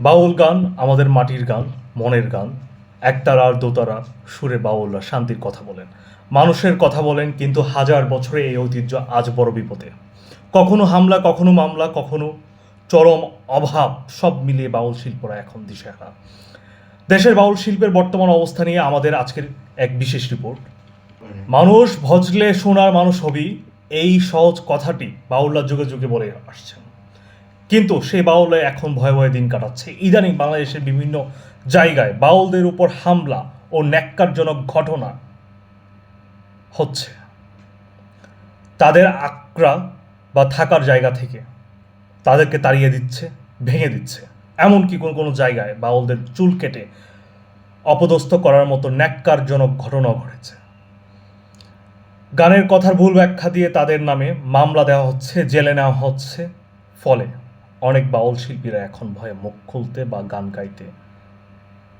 বাউল গান আমাদের মাটির গান, মনের গান। একতারা আর দোতারা সুরে বাউলরা শান্তির কথা বলেন, মানুষের কথা বলেন, কিন্তু হাজার বছরে এই ঐতিহ্য আজ বড় বিপদে। কখনো হামলা, কখনো মামলা, কখনো চরম অভাব, সব মিলিয়ে বাউল শিল্পরা এখন দিশেহারা। দেশের বাউল শিল্পের বর্তমান অবস্থা নিয়ে আমাদের আজকের এক বিশেষ রিপোর্ট। মানুষ ভজলে সোনার মানুষ হবি, এই সহজ কথাটি বাউলরা যুগে যুগে বলে আসছেন, কিন্তু সেই বাউলে এখন ভয়ে ভয়ে দিন কাটাচ্ছে। ইদানিং বাংলাদেশের বিভিন্ন জায়গায় বাউলদের উপর হামলা ও ন্যাক্কারজনক ঘটনা হচ্ছে। তাদের আকড়া বা থাকার জায়গা থেকে তাদেরকে তাড়িয়ে দিচ্ছে, ভেঙে দিচ্ছে। এমনকি কোনো কোনো জায়গায় বাউলদের চুল কেটে অপদস্থ করার মতো ন্যাক্কারজনক ঘটনাও ঘটেছে। গানের কথার ভুল ব্যাখ্যা দিয়ে তাদের নামে মামলা দেওয়া হচ্ছে, জেলে নেওয়া হচ্ছে। ফলে অনেক বাউল শিল্পীরা এখন ভয়ে মুখ খুলতে বা গান গাইতে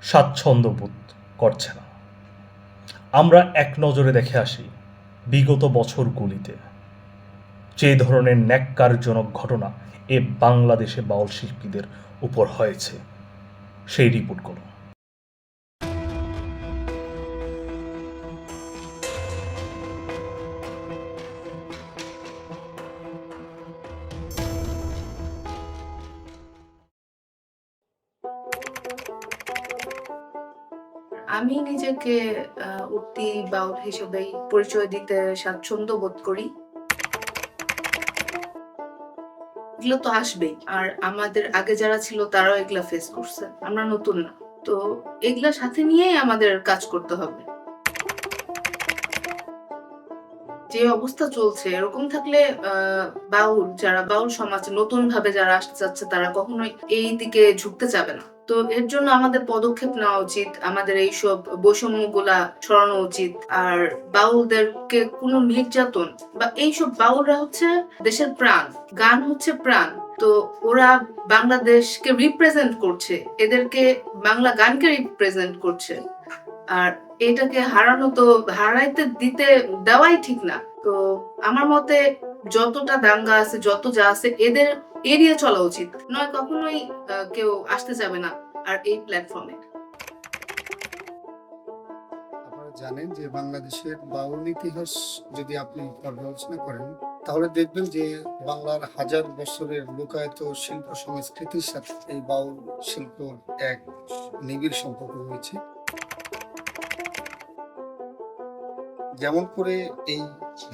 স্বাচ্ছন্দ্য বোধ করছে না। আমরা এক নজরে দেখে আসি বিগত বছরগুলিতে যে ধরনের ন্যাক্কারজনক ঘটনা এ বাংলাদেশে বাউল শিল্পীদের উপর হয়েছে, সেই রিপোর্টগুলো। আমি নিজেকে উঠতি বাউল হিসেবেই পরিচয় দিতে স্বাচ্ছন্দ্য বোধ করি। এগুলো তো আসবেই, আর আমাদের আগে যারা ছিল তারাও এগুলা ফেস করছে, আমরা নতুন না। তো এগুলা সাথে নিয়েই আমাদের কাজ করতে হবে। যে অবস্থা চলছে এরকম থাকলে বাউল সমাজ নতুন ভাবে যারা আসতে চাচ্ছে তারা কখনোই এই দিকে ঝুঁকতে চাবে না। তো এর জন্য আমাদের পদক্ষেপ নেওয়া উচিত, আমাদের এইসব বৈষম্যগুলা ছড়ানো উচিত। আর বাউলদেরকে কোনো নির্যাতন বা এইসব, বাউলরা হচ্ছে দেশের প্রাণ, গান হচ্ছে প্রাণ। তো ওরা বাংলাদেশকে রিপ্রেজেন্ট করছে, এদেরকে বাংলা গানকে রিপ্রেজেন্ট করছে। আর এটাকে হারাইতে দিতে দেওয়াই ঠিক না। তো আমার মতে যতটা দাঙ্গা আছে, যত যা আছে, এদের এড়িয়ে চলা উচিত, নয় কখনোই কেউ আসতে যাবে না আর এই প্ল্যাটফর্মে। আপনারা জানেন যে বাংলাদেশের বাউল ইতিহাস যদি আপনি পর্যালোচনা করেন তাহলে দেখবেন যে বাংলার হাজার বছরের লোকায়ত শিল্প সংস্কৃতির সাথে এই বাউল শিল্প এক নিবিড় সম্পর্ক রয়েছে। যেমন করে এই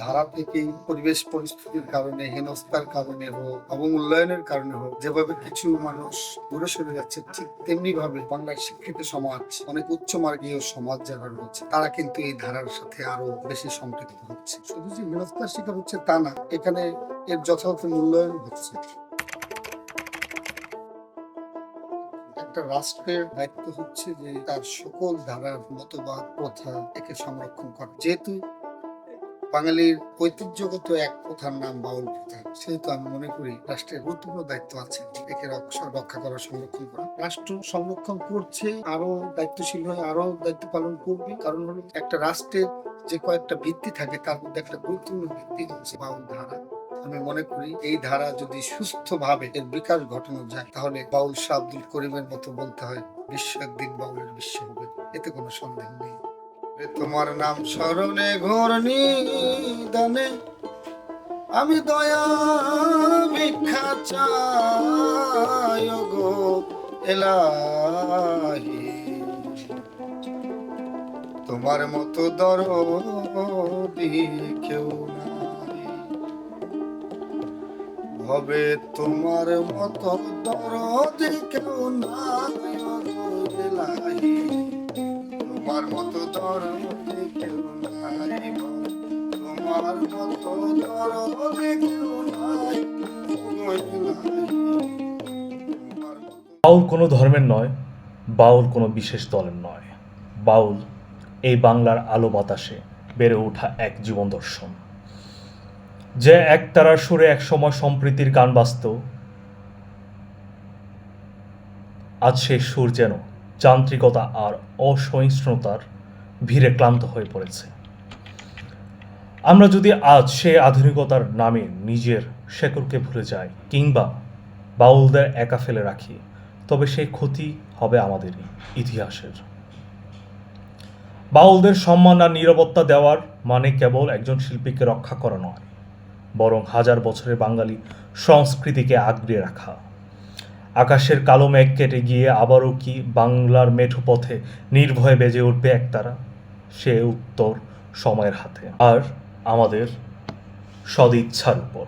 ধারা থেকে পরিবেশ পরিস্থিতির কারণে, হেনস্থার কারণে হোক, অবমূল্যায়নের কারণে হোক, যেভাবে কিছু মানুষ দূরে সরে যাচ্ছে, ঠিক তেমনি ভাবে বাংলার শিক্ষিত সমাজ, অনেক উচ্চ মার্গীয় সমাজ যারা রয়েছে, তারা কিন্তু এই ধারার সাথে আরো বেশি সম্পৃক্ত হচ্ছে। শুধু যে হেনস্থার শিকার হচ্ছে তা না, এখানে এর যথাযথ মূল্যায়ন হচ্ছে। একটা রাষ্ট্রের দায়িত্ব হচ্ছে যে তার সকল ধারার মতবাদ, প্রথা একে সংরক্ষণ করা। যেহেতু বাঙালির ঐতিহ্যগত এক প্রথার নাম বাউল প্রথা, সেহেতু আমি মনে করি রাষ্ট্রের গুরুত্বপূর্ণ দায়িত্ব আছে একে রক্ষা করা, সংরক্ষণ করা। রাষ্ট্র সংরক্ষণ করছে, আরো দায়িত্বশীল হয়ে আরো দায়িত্ব পালন করবে। কারণ হলো একটা রাষ্ট্রের যে কয়েকটা ভিত্তি থাকে তার মধ্যে একটা গুরুত্বপূর্ণ ভিত্তি হচ্ছে বাউল ধারা। আমি মনে করি এই ধারা যদি সুস্থভাবে এর বিকাশ ঘটানো যায় তাহলে বাউল শাহ আব্দুল করিমের মতো বলতে হয়, বিশ্ব একদিন বাউলের বিশ্ব হবে, এতে কোনো সন্দেহ নেই। তোমার নাম স্মরণে ঘোর নিদানে আমি দয়া ভিক্ষা চাই গো এলাহি, তোমার মতো দরদি কেউ নাই, হবে তোমার মতো দরদি কেউ নাই গো এলাহি, তোমার মতো দরদি কেউ নাই, তোমার মতো দরদি কেউ নাই। বাউল কোনো ধর্মের নয়, বাউল কোনো বিশেষ দলের নয়। বাউল এই বাংলার আলো বাতাসে বেড়ে ওঠা এক জীবন দর্শন, যে একতারার সুরে একসময় সম্প্রীতির গান বাজত, আজ সেই সুর যেন যান্ত্রিকতা আর অসহিষ্ণুতার ভিড়ে ক্লান্ত হয়ে পড়েছে। আমরা যদি আজ সে আধুনিকতার নামে নিজের শেকড়কে ভুলে যাই কিংবা বাউলদের একা ফেলে রাখি, তবে সেই ক্ষতি হবে আমাদেরই, ইতিহাসের। বাউলদের সম্মান আর নিরাপত্তা দেওয়ার মানে কেবল একজন শিল্পীকে রক্ষা করা নয়, বরং হাজার বছরের বাঙালি সংস্কৃতিকে আগলে রাখা। আকাশের কালো মেঘ কেটে গিয়ে আবারও কি বাংলার মেঠো পথে নির্ভয়ে বেজে উঠবে একতারা? সে উত্তর সময়ের হাতে আর আমাদের সদিচ্ছার উপর।